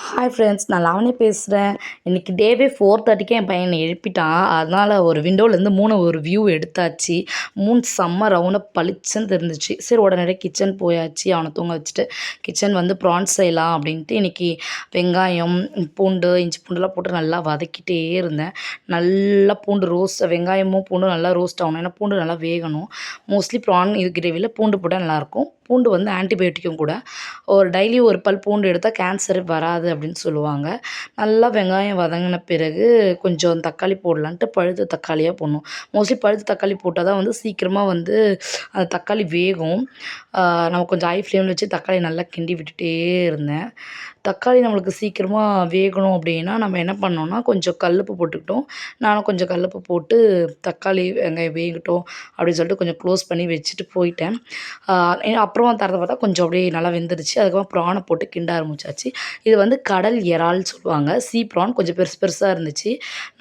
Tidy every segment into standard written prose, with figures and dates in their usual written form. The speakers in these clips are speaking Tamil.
ஹாய் ஃப்ரெண்ட்ஸ், நான் லாவண்யா பேசுகிறேன். இன்றைக்கி டேவே 4:30க்கே என் பையன் என்னை எழுப்பிட்டான். அதனால் ஒரு விண்டோலேருந்து ஒரு வியூ எடுத்தாச்சு. செம்ம ரவுண்டாக பளிச்சுன்னு தெரிஞ்சிச்சு. சரி உடனடியாக கிச்சன் போயாச்சு. அவனை தூங்க வச்சுட்டு கிச்சன் ப்ரான்ஸ் செய்யலாம் அப்படின்ட்டு இன்றைக்கி வெங்காயம், பூண்டு, இஞ்சி பூண்டுலாம் போட்டு நல்லா வதக்கிட்டே இருந்தேன். நல்லா பூண்டு வெங்காயமும் பூண்டும் நல்லா ரோஸ்ட் ஆகணும். ஏன்னா பூண்டு நல்லா வேகணும். மோஸ்ட்லி ப்ரான் இது கிரேவியில் பூண்டு போட்டால் நல்லாயிருக்கும். பூண்டு ஆன்டிபயோட்டிக்கும் கூட. டெய்லி ஒரு பல் பூண்டு எடுத்தால் கேன்சர் வராது அப்படின்னு சொல்லுவாங்க. நல்லா வெங்காயம் வதங்கின பிறகு கொஞ்சம் தக்காளி போடலான்ட்டு பழுத்த தக்காளியாக போடணும். மோஸ்ட்லி பழுத்த தக்காளி போட்டால் தான் சீக்கிரமாக அந்த தக்காளி வேகும். நம்ம கொஞ்சம் ஹை ஃப்ளேமில் வச்சு தக்காளி நல்லா கிண்டி விட்டுட்டே இருந்தேன். தக்காளி நம்மளுக்கு சீக்கிரமாக வேகணும் அப்படின்னா நம்ம என்ன பண்ணோன்னா கொஞ்சம் கல்லுப்பு போட்டுக்கிட்டோம். நானும் கொஞ்சம் கல்லுப்பு போட்டு தக்காளி வெங்காயம் வேகட்டும் அப்படின்னு சொல்லிட்டு கொஞ்சம் க்ளோஸ் பண்ணி வச்சுட்டு போயிட்டேன். அப்புறமா திறந்து பார்த்தா கொஞ்சம் அப்படியே நல்லா வெந்துருச்சு. அதுக்கப்புறம் ப்ரானை போட்டு கிண்ட ஆரம்பிச்சாச்சு. இது கடல் இறால் சொல்லுவாங்க. சீ ப்ரான் கொஞ்சம் பெருசு பெருசாக இருந்துச்சு.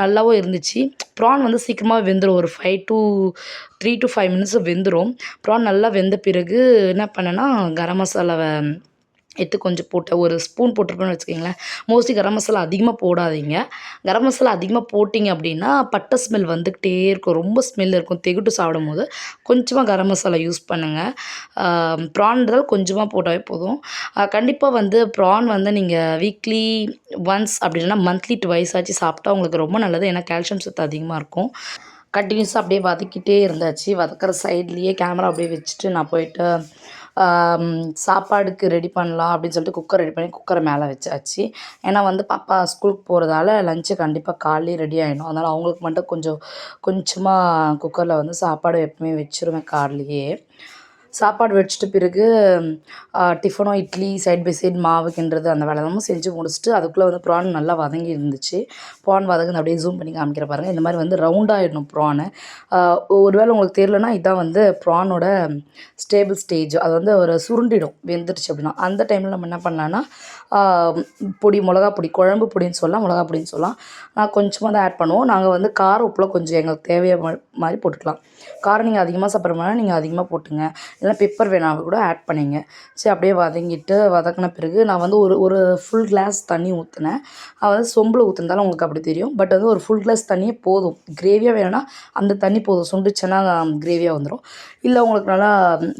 நல்லாவும் இருந்துச்சு. ப்ரான் சீக்கிரமாக வெந்துடும். ஒரு 3 to 5 மினிட்ஸ் வெந்துடும். ப்ரான் நல்லா வெந்த பிறகு என்ன பண்ணேன்னா கரம் மசாலாவை எடுத்து கொஞ்சம் போட்டேன். ஒரு ஸ்பூன் போட்டிருப்பேன்னு வச்சுக்கோங்களேன். மோஸ்ட்லி கரம் மசாலா அதிகமாக போடாதீங்க. கரம் மசாலா அதிகமாக போட்டிங்க அப்படின்னா பட்டை ஸ்மெல் வந்துக்கிட்டே இருக்கும். ரொம்ப ஸ்மெல் இருக்கும். திகட்டு சாப்பிடும்போது கொஞ்சமாக கரம் மசாலா யூஸ் பண்ணுங்கள். ப்ரான்றது கொஞ்சமாக போட்டாவே போதும். கண்டிப்பாக ப்ரான் நீங்கள் வீக்லி ஒன்ஸ் அப்படி இல்லைனா மந்த்லி 2 ஆச்சு சாப்பிட்டா உங்களுக்கு ரொம்ப நல்லது. ஏன்னா கால்சியம் சத்து அதிகமாக இருக்கும். கண்டினியூஸாக அப்படியே வதக்கிட்டே இருந்தாச்சு. வதக்கிற சைட்லேயே கேமரா அப்படியே வச்சுட்டு நான் போயிட்டு சாப்பாடுக்கு ரெடி பண்ணலாம் அப்படின்னு சொல்லிட்டு குக்கர் ரெடி பண்ணி குக்கரை மேலே வச்சாச்சு. ஏன்னா பாப்பா ஸ்கூலுக்கு போகிறதால லஞ்சு கண்டிப்பாக காலையிலே ரெடி ஆகிடும். அதனால் அவங்களுக்கு மட்டும் கொஞ்சமாக குக்கரில் சாப்பாடு எப்பவுமே வச்சுருவேன் காலையிலேயே. சாப்பாடு வச்சுட்டு பிறகு டிஃபனோ இட்லி சைட் பை சைட் மாவு கிண்டுறது அந்த வேலையெல்லாம் செஞ்சு முடிச்சுட்டு அதுக்குள்ளே ப்ரான் நல்லா வதங்கி இருந்துச்சு. ப்ரான் வதங்கி அப்படியே ஜூம் பண்ணி காமிக்கிற பாருங்கள். இந்த மாதிரி ரவுண்டாகிடணும் ப்ரானு. ஒருவேளை உங்களுக்கு தெரியலனா இதான் ப்ரானோட ஸ்டேபிள் ஸ்டேஜ். அது ஒரு சுருண்டிடும் வெந்துருச்சு அப்படின்னா. அந்த டைமில் நம்ம என்ன பண்ணலான்னா மிளகா பொடி, குழம்பு பொடின்னு சொல்லலாம், மிளகா பொடின்னு சொல்லலாம். நான் கொஞ்சமாக தான் ஆட் பண்ணுவோம். நாங்கள் கார உப்புலாம் கொஞ்சம் எங்களுக்கு தேவையான மாதிரி போட்டுக்கலாம். காரம் நீங்கள் அதிகமாக சாப்பிட்ற மாதிரி நீங்கள் அதிகமாக போட்டுங்க. இல்லைனா பெப்பர் வேணாலும் கூட ஆட் பண்ணிங்க. சரி அப்படியே வதக்கின பிறகு நான் ஒரு ஃபுல் கிளாஸ் தண்ணி ஊற்றினேன். சொம்பில் ஊற்றுனதால உங்களுக்கு அப்படி தெரியும். பட் ஒரு ஃபுல் கிளாஸ் தண்ணியே போதும். கிரேவியாக வேணும்னா அந்த தண்ணி போதும். சுண்டுச்சுன்னா கிரேவியாக வந்துடும். இல்லை உங்களுக்கு நல்லா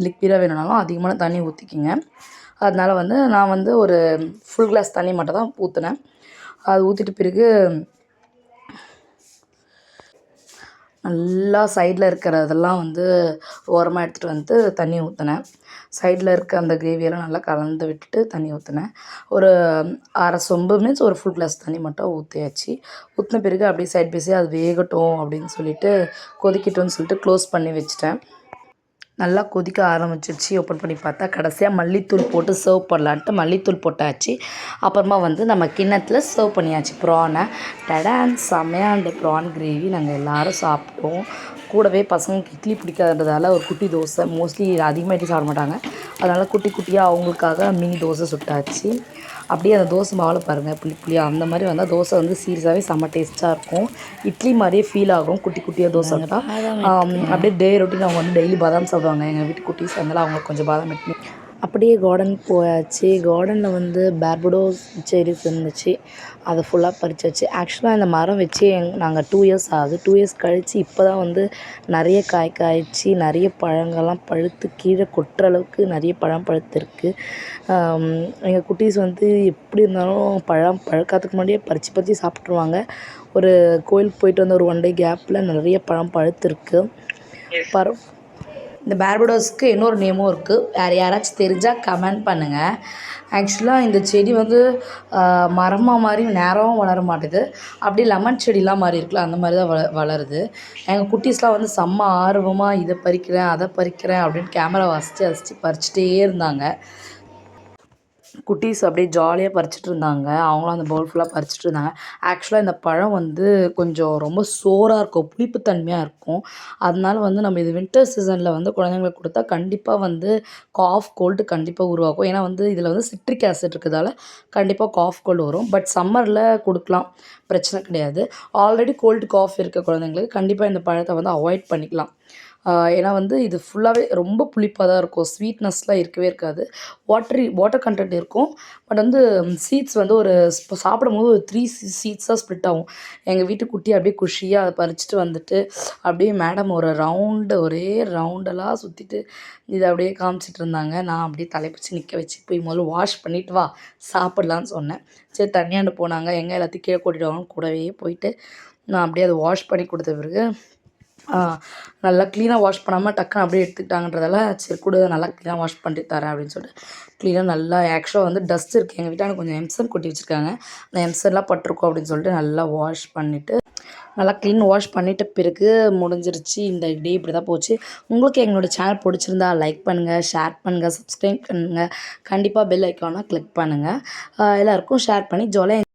லிக்விடாக வேணும்னாலும் அதிகமான தண்ணி ஊற்றிக்கிங்க. அதனால் நான் ஒரு ஃபுல் கிளாஸ் தண்ணி மட்டும் தான் ஊற்றினேன். அது ஊற்றிட்ட பிறகு நல்லா சைடில் இருக்கிறதெல்லாம் ஓரமாக எடுத்துகிட்டு தண்ணி ஊற்றினேன். சைடில் இருக்க அந்த கிரேவியெல்லாம் நல்லா கலந்து விட்டுட்டு தண்ணி ஊற்றினேன். ஒரு அரை சொம்பு மீன்ஸ் ஒரு ஃபுல் கிளாஸ் தண்ணி மட்டும் ஊற்றியாச்சு. ஊற்றின பிறகு அப்படியே சைட் பை சைடு அது வேகட்டும் அப்படின்னு சொல்லிட்டு கொதிக்கட்டும்னு சொல்லிட்டு க்ளோஸ் பண்ணி வச்சுட்டேன். நல்லா கொதிக்க ஆரம்பிச்சிருச்சு. ஓப்பன் பண்ணி பார்த்தா கடைசியாக மல்லித்தூள் போட்டு சர்வ் பண்ணலான்ட்டு மல்லித்தூள் போட்டாச்சு. அப்புறமா நம்ம கிண்ணத்தில் சர்வ் பண்ணியாச்சு ப்ரானை. செம்மையாக அந்த ப்ரான் கிரேவி நாங்கள் எல்லோரும் சாப்பிட்டோம். கூடவே பசங்களுக்கு இட்லி பிடிக்காததால ஒரு குட்டி தோசை, மோஸ்ட்லி அதிகமாக இட்லி சாப்பிட மாட்டாங்க, அதனால் குட்டி குட்டியாக அவங்களுக்காக மினி தோசை சுட்டாச்சு. அப்படியே அந்த தோசை மாவில் பாருங்கள் புளியாக அந்த மாதிரி வந்தால் தோசை சீரியஸாகவே செம்ம டேஸ்ட்டாக இருக்கும். இட்லி மாதிரியே ஃபீல் ஆகும் குட்டி குட்டியாக தோசை தான். அப்படியே டே ரொட்டீன் அவங்க டெய்லி பாதாம் சாப்பிடுவாங்க எங்கள் வீட்டு குட்டீஸ். அதனால் அவங்களுக்கு கொஞ்சம் பாதாம் எடுத்து அப்படியே கார்டன் போயாச்சு. கார்டனில் பார்படோஸ் செரிஸ் இருந்துச்சு. அதை ஃபுல்லாக பறிச்சாச்சு. ஆக்சுவலாக இந்த மரம் வச்சு நாங்கள் 2 இயர்ஸ் ஆகுது. 2 இயர்ஸ் கழித்து இப்போ தான் நிறைய காய்ச்சி நிறைய பழங்கள்லாம் பழுத்து கீழே கொட்டுற அளவுக்கு நிறைய பழம் பழுத்துருக்கு. எங்கள் குட்டீஸ் எப்படி இருந்தாலும் பழம் பழுக்காததுக்கு முன்னாடியே பறித்து சாப்பிட்ருவாங்க. ஒரு கோயிலுக்கு போயிட்டு ஒரு 1 டே கேப்பில் நிறைய பழம் பழுத்துருக்கு. இந்த பார்படோஸ்க்கு இன்னொரு நேமும் இருக்குது. யாராச்சும் தெரிஞ்சால் கமெண்ட் பண்ணுங்கள். ஆக்சுவலாக இந்த செடி மரமாக மாதிரி நேரமும் வளர மாட்டுது. அப்படியே லெமன் செடிலாம் மாதிரி இருக்குல்ல அந்த மாதிரி தான் வளருது. எங்கள் குட்டீஸ்லாம் செம்ம ஆர்வமாக இதை பறிக்கிறேன் அதை பறிக்கிறேன் அப்படின்னு கேமரா அசிச்சு பறிச்சுட்டே இருந்தாங்க. குட்டீஸ் அப்படியே ஜாலியாக பறிச்சுட்டு இருந்தாங்க. அவங்களும் அந்த பவுல் ஃபுல்லாக பறிச்சுட்டு இருந்தாங்க. ஆக்சுவலாக இந்த பழம் கொஞ்சம் ரொம்ப சோறாக இருக்கும், புளிப்புத்தன்மையாக இருக்கும். அதனால நம்ம இது வின்டர் சீசனில் குழந்தைங்களுக்கு கொடுத்தா கண்டிப்பாக காஃப் கோல்டு கண்டிப்பாக உருவாக்கும். ஏன்னா இதில் சிட்ரிக் ஆசிட் இருக்கிறதால கண்டிப்பாக காஃப் கோல்டு வரும். பட் சம்மரில் கொடுக்கலாம், பிரச்சனை கிடையாது. ஆல்ரெடி கோல்டு காஃப் இருக்க குழந்தைங்களுக்கு கண்டிப்பாக இந்த பழத்தை அவாய்ட் பண்ணிக்கலாம். ஏன்னா வந்து இது ஃபுல்லாகவே ரொம்ப புளிப்பாக தான் இருக்கும். ஸ்வீட்னஸ்லாம் இருக்கவே இருக்காது. வாட்டர் கன்டென்ட் இருக்கும். பட் வந்து சீட்ஸ் வந்து ஒரு இப்போ சாப்பிடும்போது ஒரு 3 சீட்ஸாக ஸ்ப்ளிட் ஆகும். எங்கள் வீட்டு குட்டி அப்படியே குஷியாக அதை பறிச்சுட்டு வந்துட்டு அப்படியே மேடம் ஒரு ஒரே ரவுண்டெல்லாம் சுற்றிட்டு இதை அப்படியே காமிச்சிட்டு இருந்தாங்க. நான் அப்படியே தலைப்பிடிச்சு நிற்க வச்சு போய் முதல்ல வாஷ் பண்ணிட்டு வா சாப்பிட்லான்னு சொன்னேன். சரி தனியாண்டு போனாங்க. எங்கே எல்லாத்தையும் கீழே கூட்டிட்டு வாங்கன்னு கூடவே போயிட்டு நான் அப்படியே அதை வாஷ் பண்ணி கொடுத்த பிறகு நல்லா க்ளீனாக வாஷ் பண்ணாமல் டக்குன்னு அப்படியே எடுத்துக்கிட்டாங்கன்றதால சரி கூட நல்லா க்ளீனாக வாஷ் பண்ணி தரேன் அப்படின்னு சொல்லிட்டு க்ளீனாக நல்லா ஆக்சுவலாக வந்து டஸ்ட் இருக்குது எங்கள் வீட்டான கொஞ்சம் எம்சன் கொட்டி வச்சுருக்காங்க. அந்த எம்சன்லாம் பட்டிருக்கோம் அப்படின்னு சொல்லிட்டு நல்லா வாஷ் பண்ணிவிட்டு நல்லா க்ளீன் வாஷ் பண்ணிட்ட பிறகு முடிஞ்சிருச்சு. இந்த டே இப்படி தான் போச்சு. உங்களுக்கு எங்களோட சேனல் பிடிச்சிருந்தா லைக் பண்ணுங்கள், ஷேர் பண்ணுங்கள், சப்ஸ்கிரைப் பண்ணுங்கள். கண்டிப்பாக பெல் ஐக்கானை கிளிக் பண்ணுங்கள். எல்லாருக்கும் ஷேர் பண்ணி ஜாலியாக